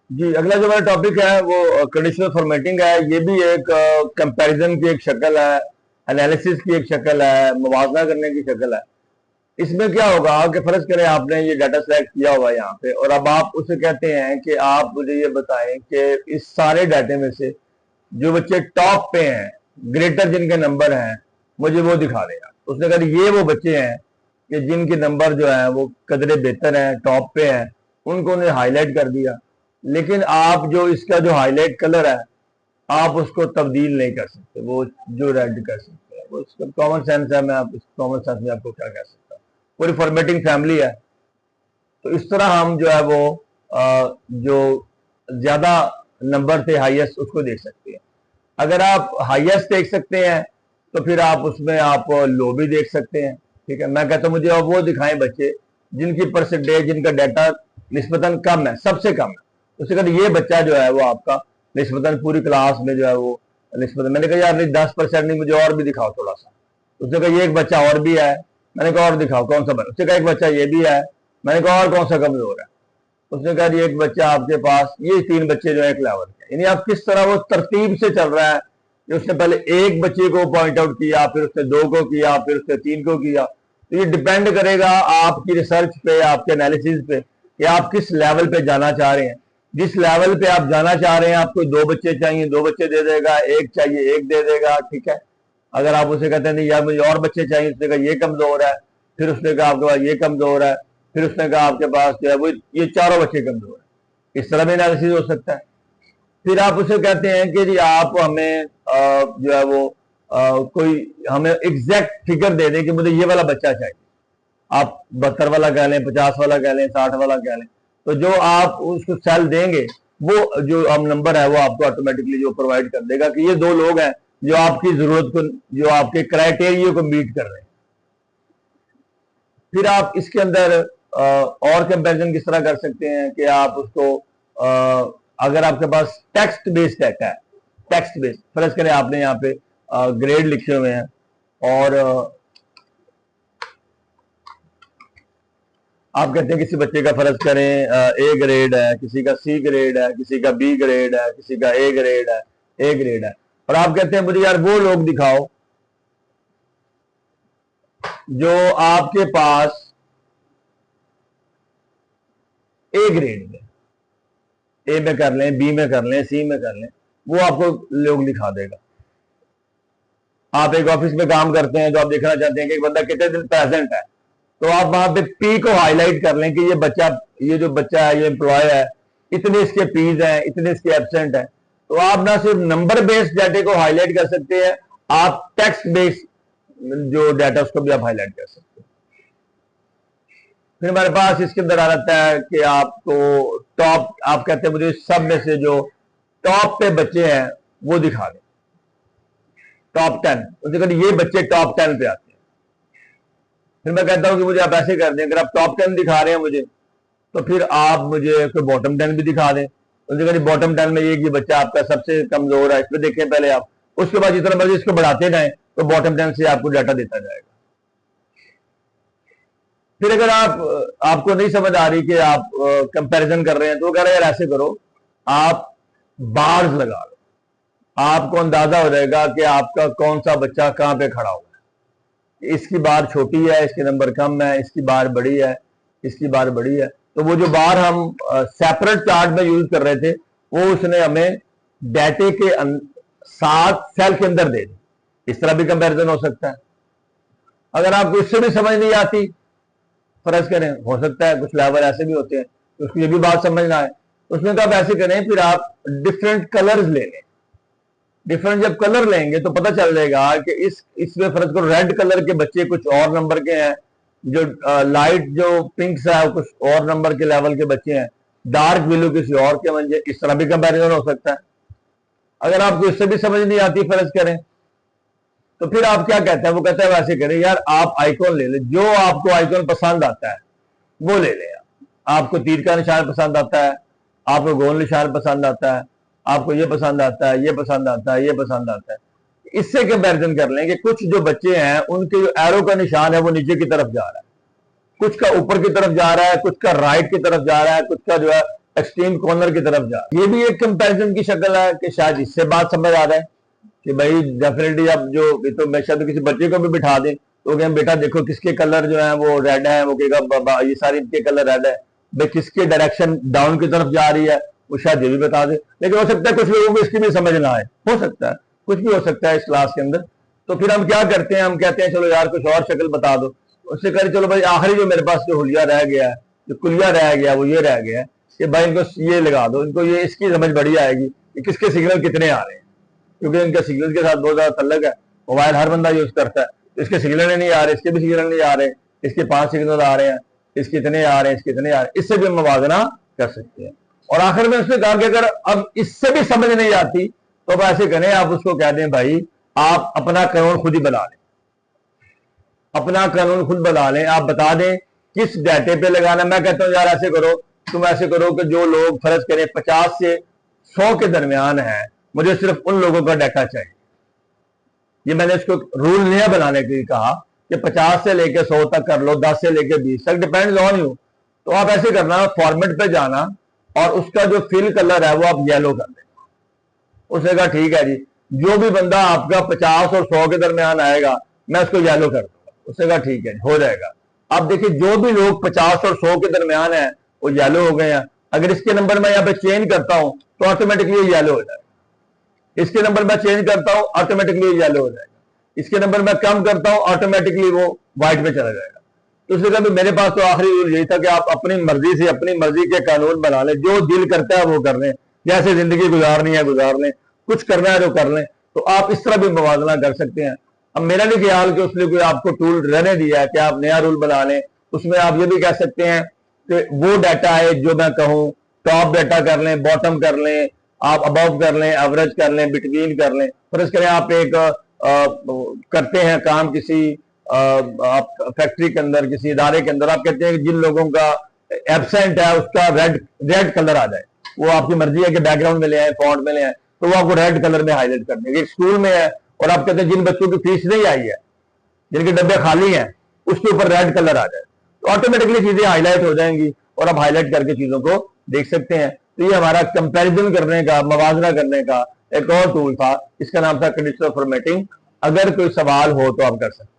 जी, अगला जो मेरा टॉपिक है वो कंडीशनल फॉर्मेटिंग है। ये भी एक कंपैरिजन की एक शक्ल है, एनालिसिस की एक शक्ल है, मुवाजना करने की शक्ल है। इसमें क्या होगा कि फर्ज करें आपने ये डाटा सेलेक्ट किया हुआ यहाँ पे, और अब आप उसे कहते हैं कि आप मुझे ये बताएं कि इस सारे डाटे में से जो बच्चे टॉप पे हैं, ग्रेटर जिनके नंबर हैं, मुझे वो दिखा देगा। उसने कहा ये वो बच्चे हैं कि जिनके नंबर जो है वो कदरे बेहतर हैं, टॉप पे हैं, उनको उन्हें हाईलाइट कर दिया। लेकिन आप जो इसका जो हाईलाइट कलर है, आप उसको तब्दील नहीं कर सकते, वो जो रेड कर सकते हैं, वो इसका कॉमन सेंस है। मैं आप इस कॉमन सेंस में आपको क्या कह सकता हूँ, पूरी फॉर्मेटिंग फैमिली है। तो इस तरह हम जो है वो जो ज्यादा नंबर थे हाईएस्ट, उसको देख सकते हैं। अगर आप हाईएस्ट देख सकते हैं तो फिर आप उसमें आप लो भी देख सकते हैं। ठीक है, मैं कहता हूं मुझे अब वो दिखाएं बच्चे जिनकी परसेंटेज, जिनका डाटा निस्बतन कम है, सबसे कम है। उसके बाद ये बच्चा जो है वो आपका निस्बतन पूरी क्लास में जो है वो निस्बतन, मैंने कहा यार नहीं 10% नहीं, मुझे और भी दिखाओ थोड़ा सा। उसने कहा ये एक बच्चा और भी है। मैंने कहा और दिखाओ कौन सा बना। उसने कहा एक बच्चा ये भी है। मैंने कहा और कौन सा कमजोर है। उसने कहा ये एक बच्चा आपके पास, ये 3 बच्चे जो है एक लेवल के। यानी आप किस तरह वो तरतीब से चल रहा है कि उसने पहले एक बच्चे को पॉइंट आउट किया, फिर उसने 2 को किया, फिर उसने 3 को किया। तो ये डिपेंड करेगा आपकी रिसर्च पे, आपके एनालिसिस पे कि आप किस लेवल पे जाना चाह रहे हैं। जिस लेवल पे आप जाना चाह रहे हैं, आपको 2 बच्चे चाहिए 2 बच्चे दे देगा, एक चाहिए एक दे देगा। ठीक है, अगर आप उसे कहते हैं नहीं यार मुझे और बच्चे चाहिए, उसने कहा ये कमजोर है, फिर उसने कहा आपके पास ये कमजोर है, फिर उसने कहा आपके पास जो है वो ये चारों बच्चे कमजोर है। इस तरह भी एनालिसिस हो सकता है। फिर आप उसे कहते हैं कि जी आप हमें जो है वो कोई हमें एग्जैक्ट फिगर दे दें कि मुझे ये वाला बच्चा चाहिए। आप 72 वाला कह लें, 50 वाला कह लें, 60 वाला कह लें, तो जो आप उसको सेल देंगे वो जो अब नंबर है वो आपको ऑटोमेटिकली जो प्रोवाइड कर देगा कि ये 2 लोग हैं जो आपकी जरूरत को, जो आपके क्राइटेरिया को मीट कर रहे हैं। फिर आप इसके अंदर और कंपैरिजन किस तरह कर सकते हैं कि आप उसको अगर आपके पास टेक्स्ट बेस्ड डाटा है, टेक्स्ट बेस्ड, फर्ज करें आपने यहाँ पे ग्रेड लिखे हुए हैं और आप कहते हैं किसी बच्चे का फर्ज करें ए ग्रेड है, किसी का सी ग्रेड है, किसी का बी ग्रेड है, किसी का ए ग्रेड है, ए ग्रेड है, और आप कहते हैं मुझे यार वो लोग दिखाओ जो आपके पास ए ग्रेड में, ए में कर लें, बी में कर लें, सी में कर लें, वो आपको लोग दिखा देगा। आप एक ऑफिस में काम करते हैं तो आप देखना चाहते हैं कि एक बंदा कितने दिन प्रेजेंट है, तो आप वहां पे पी को हाईलाइट कर लें कि ये बच्चा, ये जो बच्चा है, ये एम्प्लॉय है, इतने इसके पीज हैं, इतने इसके एब्सेंट हैं। तो आप ना सिर्फ नंबर बेस्ड डाटे को हाईलाइट कर सकते हैं, आप टेक्स्ट बेस्ड जो डाटा उसको भी आप हाईलाइट कर सकते हैं। फिर हमारे पास इसके अंदर आ जाता है कि आपको टॉप, आप कहते हैं मुझे सब में से जो टॉप पे बच्चे हैं वो दिखा दें, टॉप 10। उसने कहा ये बच्चे टॉप 10 पे आते हैं। फिर मैं कहता हूं कि मुझे आप ऐसे कर दें, अगर आप टॉप 10 दिखा रहे हैं मुझे, तो फिर आप मुझे कोई बॉटम 10 भी दिखा दें। उसने कहा बॉटम 10 में ये बच्चा आपका सबसे कमजोर है, इसमें देखें पहले आप, उसके बाद जितना मर्जी इसको बढ़ाते जाएं तो बॉटम 10 से आपको डाटा देता जाएगा। फिर अगर आपको नहीं समझ आ रही कि आप कंपैरिजन कर रहे हैं, तो कह रहे हैं यार ऐसे करो, आप बार्स लगा लो, आपको अंदाजा हो जाएगा कि आपका कौन सा बच्चा कहां पे खड़ा हुआ है। इसकी बार छोटी है, इसके नंबर कम है, इसकी बार बड़ी है, इसकी बार बड़ी है। तो वो जो बार हम सेपरेट चार्ट में यूज कर रहे थे, वो उसने हमें डाटे के साथ सेल के अंदर दे दी। इस तरह भी कंपैरिजन हो सकता है। अगर आपको इससे भी समझ नहीं आती, फर्ज करें हो सकता है कुछ लेवल ऐसे भी होते हैं तो उसकी ये भी बात समझना है, उसमें तो आप ऐसे करें, फिर आप डिफरेंट कलर्स ले लें। डिफरेंट जब कलर लेंगे तो पता चल जाएगा कि इसमें फर्ज करो रेड कलर के बच्चे कुछ और नंबर के हैं, जो लाइट जो पिंक्स है कुछ और नंबर के लेवल के बच्चे हैं, डार्क ब्लू किसी और के मंजे। इस तरह भी कंपैरिजन हो सकता है। अगर आपको इससे भी समझ नहीं आती फर्ज करें, तो फिर आप क्या कहते हैं, वो कहते हैं वैसे करें यार, आप आइकॉन ले लें, जो आपको आइकॉन पसंद आता है वो ले लें। आपको तीर का निशान पसंद आता है, आपको गोल निशान पसंद आता है, आपको ये पसंद आता है, ये पसंद आता है, ये पसंद आता है। इससे कंपैरिजन कर लें कि कुछ जो बच्चे हैं उनके जो एरो का निशान है वो नीचे की तरफ जा रहा है, कुछ का ऊपर की तरफ जा रहा है, कुछ का राइट की तरफ जा रहा है, कुछ का जो है एक्सट्रीम कॉर्नर की तरफ जा। ये भी एक कंपैरिजन की शक्ल है कि शायद इससे बात समझ आ रहा है कि भाई डेफिनेटली अब जो तो मैं शायद किसी बच्चे को भी बिठा दें तो कहें बेटा देखो किसके कलर जो है वो रेड है, वो कहेगा ये सारे इनके कलर रेड है, भाई किसके डायरेक्शन डाउन की तरफ जा रही है वो शायद ये भी बता दे। लेकिन हो सकता है कुछ लोगों को इसकी भी समझ ना आए, हो सकता है कुछ भी हो सकता है इस क्लास के अंदर। तो फिर हम क्या करते हैं, हम कहते हैं चलो यार कुछ और शक्ल बता दो। उससे कहें चलो भाई आखिरी जो मेरे पास जो हुलिया रह गया है, जो कुलिया रह गया वो ये रह गया है कि भाई इनको ये लगा दो, इनको ये इसकी समझ बड़ी आएगी कि किसके सिग्नल कितने आ रहे हैं, क्योंकि इनके सिग्नल के साथ बहुत ज्यादा तल्लक है। मोबाइल हर बंदा यूज करता है, इसके सिग्नल नहीं आ रहे, इसके भी सिग्नल नहीं आ रहे, इसके 5 सिग्नल आ रहे हैं, इसके इतने आ रहे हैं, इसके इतने आ रहे हैं, इससे भी हम मुवाजना कर सकते हैं। और आखिर में उसने कहा कि अगर अब इससे भी समझ नहीं आती तो अब ऐसे करें, आप उसको कह दें भाई आप अपना कानून खुद ही बना लें, अपना कानून खुद बना लें, आप बता दें किस डाटे पे लगाना। मैं कहता हूं यार ऐसे करो, तुम ऐसे करो कि जो लोग फर्ज करें 50 से 100 के दरमियान है, मुझे सिर्फ उन लोगों का डाटा चाहिए। ये मैंने इसको रूल नहीं बनाने के लिए कहा कि 50 से लेकर 100 तक कर लो, 10 से लेकर 20 तक, डिपेंड्स ऑन यू। तो आप ऐसे करना, फॉर्मेट पे जाना और उसका जो फिल कलर है वो आप येलो कर दें। उसने कहा ठीक है जी, जो भी बंदा आपका 50 और 100 के दरमियान आएगा मैं उसको येलो कर दूंगा। उसने कहा ठीक है हो जाएगा। अब देखिए जो भी लोग 50 और 100 के दरमियान है वो येलो हो गए हैं। अगर इसके नंबर मैं यहाँ पे चेंज करता हूं तो ऑटोमेटिकली येलो हो जाएगा, इसके नंबर मैं चेंज करता हूं ऑटोमेटिकली येलो हो जाएगा, इसके नंबर मैं कम करता हूं ऑटोमेटिकली वो व्हाइट में चला जाएगा। तो उसने कहा मेरे पास तो आखिरी रूल यही था कि आप अपनी मर्जी से अपनी मर्जी के कानून बना लें, जो दिल करता है वो कर लें, जैसे जिंदगी गुजारनी है गुजार लें, कुछ करना है तो कर लें। तो आप इस तरह भी मुवाजना कर सकते हैं। अब मेरा नहीं ख्याल कि उसने कोई आपको टूल रहने दिया है कि आप नया रूल बना लें। उसमें आप ये भी कह सकते हैं कि वो डाटा है जो मैं कहूं, टॉप डाटा कर लें, बॉटम कर लें, आप अबव कर लें, एवरेज कर लें, बिटवीन कर लें। फर्ज करें आप एक करते हैं काम किसी आप फैक्ट्री के अंदर, किसी इदारे के अंदर, आप कहते हैं कि जिन लोगों का एब्सेंट है उसका रेड कलर आ जाए। वो आपकी मर्जी है कि बैकग्राउंड में ले आए, फॉन्ट में ले आए, तो वो आपको रेड कलर में हाईलाइट कर देंगे। एक स्कूल में है और आप कहते हैं जिन बच्चों की फीस नहीं आई है, जिनके डब्बे खाली हैं, उसके ऊपर रेड कलर आ जाए, तो ऑटोमेटिकली चीजें हाईलाइट हो जाएंगी और आप हाईलाइट करके चीजों को देख सकते हैं। तो ये हमारा कंपैरिजन करने का, मवाजना करने का एक और टूल था, इसका नाम था कंडीशनल फॉर्मेटिंग। अगर कोई सवाल हो तो आप कर सकते हैं।